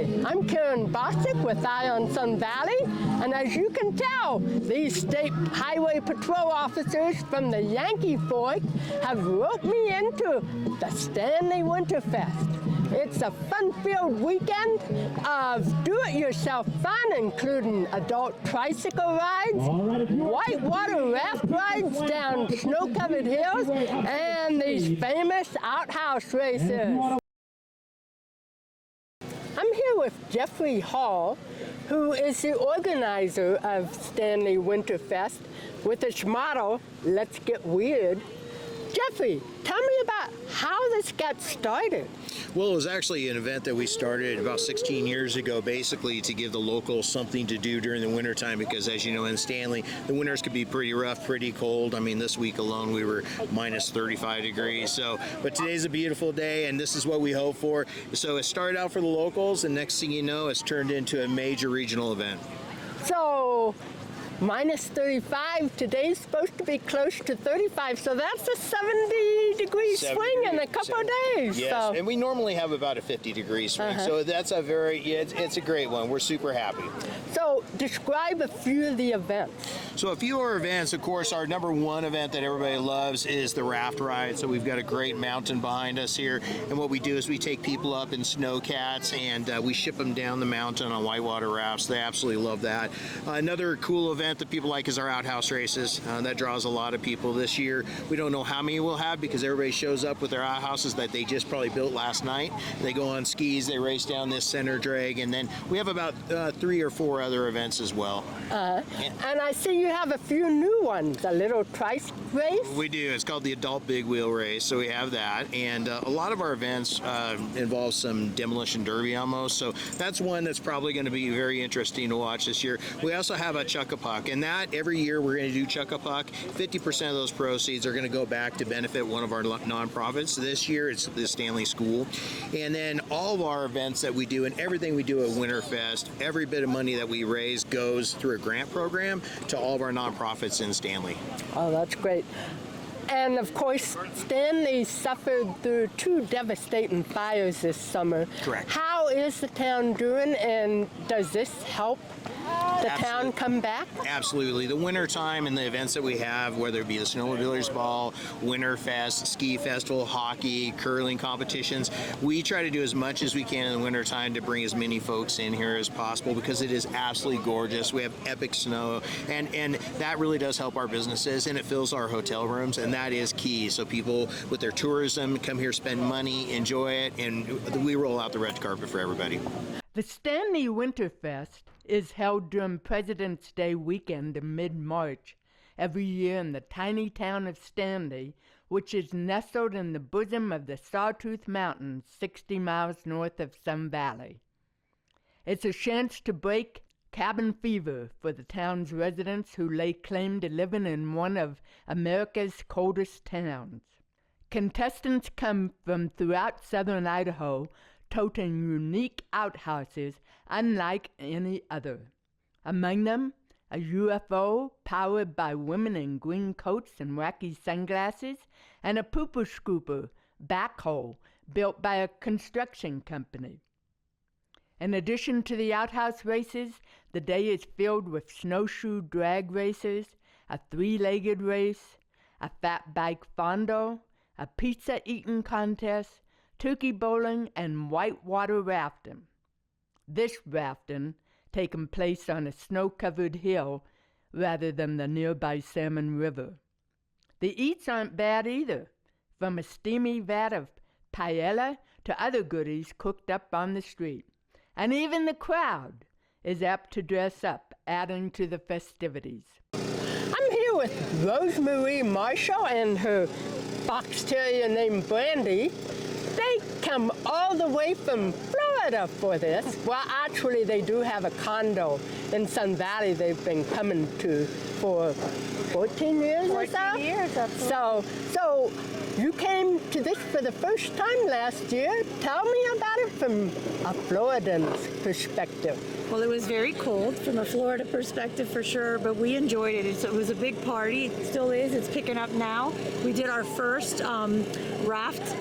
Hi, I'm Karen Bossick with Eye on Sun Valley, and as you can tell, these state highway patrol officers from the Yankee Fork have roped me into the Stanley Winterfest. It's a fun-filled weekend of do-it-yourself fun, including adult tricycle rides, whitewater raft rides down snow-covered hills, and these famous outhouse races. I'm here with Jeffrey Hall, who is the organizer of Stanley Winterfest with its motto, "Let's Get Weird." Jeffrey, tell me about how this got started. Well, it was actually an event that we started about 16 years ago, basically to give the locals something to do during the wintertime, because as you know, in Stanley, the winters could be pretty rough, pretty cold. I mean, this week alone, we were minus 35 degrees. But today's a beautiful day, and this is what we hope for. So it started out for the locals, and next thing you know, it's turned into a major regional event. So, minus 35, today's supposed to be close to 35, so that's a 70-degree swing in a couple of days. Yes, so. And we normally have about a 50-degree swing, so that's a it's a great one. We're super happy. So, describe a few of the events. So a few of our events, of course, our number one event that everybody loves is the raft ride. So we've got a great mountain behind us here, and what we do is we take people up in snowcats and we ship them down the mountain on whitewater rafts. They absolutely love that. Another cool event that people like is our outhouse races. That draws a lot of people this year. We don't know how many we'll have because everybody shows up with their outhouses that they just probably built last night. They go on skis, they race down this center drag, and then we have about 3 or 4 other events as well. And I see you have a few new ones, a little trice race? We do. It's called the Adult Big Wheel Race, so we have that. And a lot of our events involve some demolition derby almost, so that's one that's probably going to be very interesting to watch this year. We also have a Chuck-a-Puck, and that every year we're going to do Chuck-a-Puck. 50% of those proceeds are going to go back to benefit one of our nonprofits. This year it's the Stanley School. And then all of our events that we do and everything we do at Winterfest, every bit of money that we raise goes through a grant program to all of our nonprofits in Stanley. Oh, that's great. And of course, Stanley suffered through 2 devastating fires this summer. Correct. How is the town doing, and does this help the town come back? Absolutely. The winter time and the events that we have, whether it be the Snowmobilers Ball, Winterfest, Ski Festival, hockey, curling competitions, we try to do as much as we can in the winter time to bring as many folks in here as possible because it is absolutely gorgeous. We have epic snow, and that really does help our businesses, and it fills our hotel rooms, and that is key. So people with their tourism come here, spend money, enjoy it, and we roll out the red carpet for everybody. The Stanley Winterfest is held during President's Day weekend in mid-March every year in the tiny town of Stanley, which is nestled in the bosom of the Sawtooth Mountains 60 miles north of Sun Valley. It's a chance to break cabin fever for the town's residents who lay claim to living in one of America's coldest towns. Contestants come from throughout southern Idaho, toting unique outhouses unlike any other. Among them, a UFO powered by women in green coats and wacky sunglasses, and a pooper scooper backhoe built by a construction company. In addition to the outhouse races, the day is filled with snowshoe drag races, a 3-legged race, a fat bike fondo, a pizza eating contest, turkey bowling, and whitewater rafting. This rafting taking place on a snow-covered hill rather than the nearby Salmon River. The eats aren't bad either, from a steamy vat of paella to other goodies cooked up on the street. And even the crowd is apt to dress up, adding to the festivities. I'm here with Rosemary Marshall and her fox terrier named Brandy. They come all the way from Florida for this. Well, actually, they do have a condo in Sun Valley they've been coming to for 14 years or so. 14 years, absolutely. So you came to this for the first time last year. Tell me about it from a Floridan's perspective. Well, it was very cold from a Florida perspective for sure, but we enjoyed it. It was a big party. It still is. It's picking up now. We did our first raft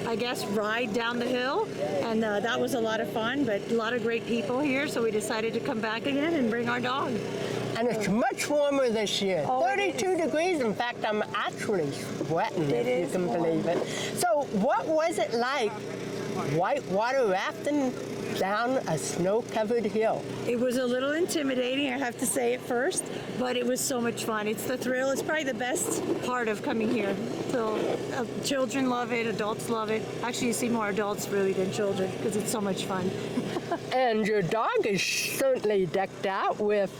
I guess, ride down the hill, and that was a lot of fun, but a lot of great people here, so we decided to come back again and bring our dog. And it's much warmer this year. Oh, 32 degrees. In fact, I'm actually sweating, if you can believe it. So what was it like whitewater rafting down a snow-covered hill? It was a little intimidating, I have to say at first, but it was so much fun. It's the thrill. It's probably the best part of coming here. So children love it, adults love it. Actually, you see more adults really than children because it's so much fun. And your dog is certainly decked out with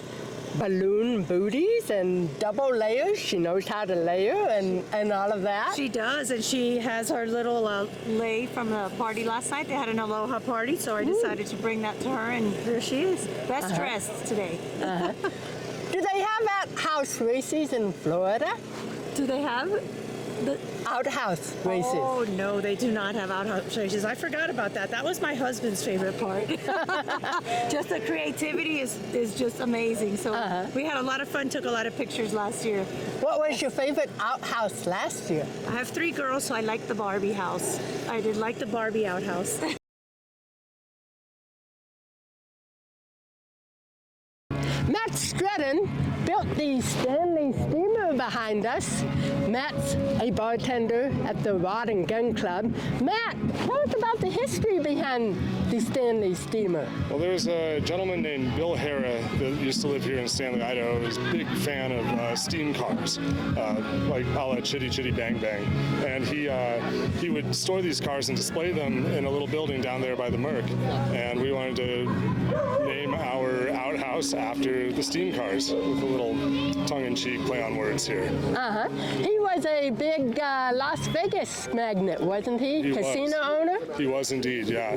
balloon booties and double layers. She knows how to layer and all of that. She does, and she has her little lei from the party last night. They had an aloha party, so I decided to bring that to her, and there she is, best dressed today. Do they have outhouse races in Florida? Do they have the Outhouse races. Oh no, they do not have outhouse races. I forgot about that. That was my husband's favorite part. Just the creativity is just amazing. So we had a lot of fun, took a lot of pictures last year. What was your favorite outhouse last year? I have 3 girls, so I like the Barbie house. I did like the Barbie outhouse. Matt Stratton built the Stanley Steamer behind us. Matt's a bartender at the Rod and Gun Club. Matt, tell us about the history behind the Stanley Steamer. Well, there's a gentleman named Bill Harrah that used to live here in Stanley, Idaho. He's a big fan of steam cars, like a la Chitty Chitty Bang Bang. And he would store these cars and display them in a little building down there by the Merc. And we wanted to name our outhouse after the steam cars with a little tongue-in-cheek play on words here. He was a big Las Vegas magnate, wasn't he? Casino owner? He was indeed, yeah.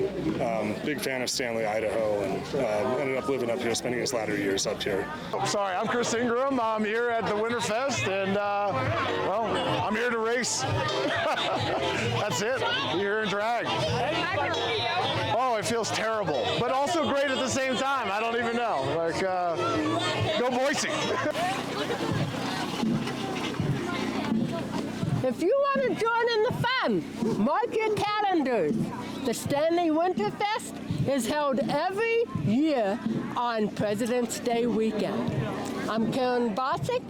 Big fan of Stanley, Idaho, and ended up living up here, spending his latter years up here. Sorry, I'm Chris Ingram. I'm here at the Winterfest, and well, I'm here to race. That's it. Here in drag. Oh, it feels terrible, but also great at the same time. I don't even know. Like, go Boise. If you want to join in the fun, mark your calendars. The Stanley Winterfest is held every year on President's Day weekend. I'm Karen Bossick.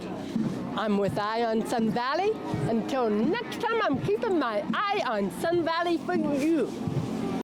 I'm with Eye on Sun Valley. Until next time, I'm keeping my eye on Sun Valley for you.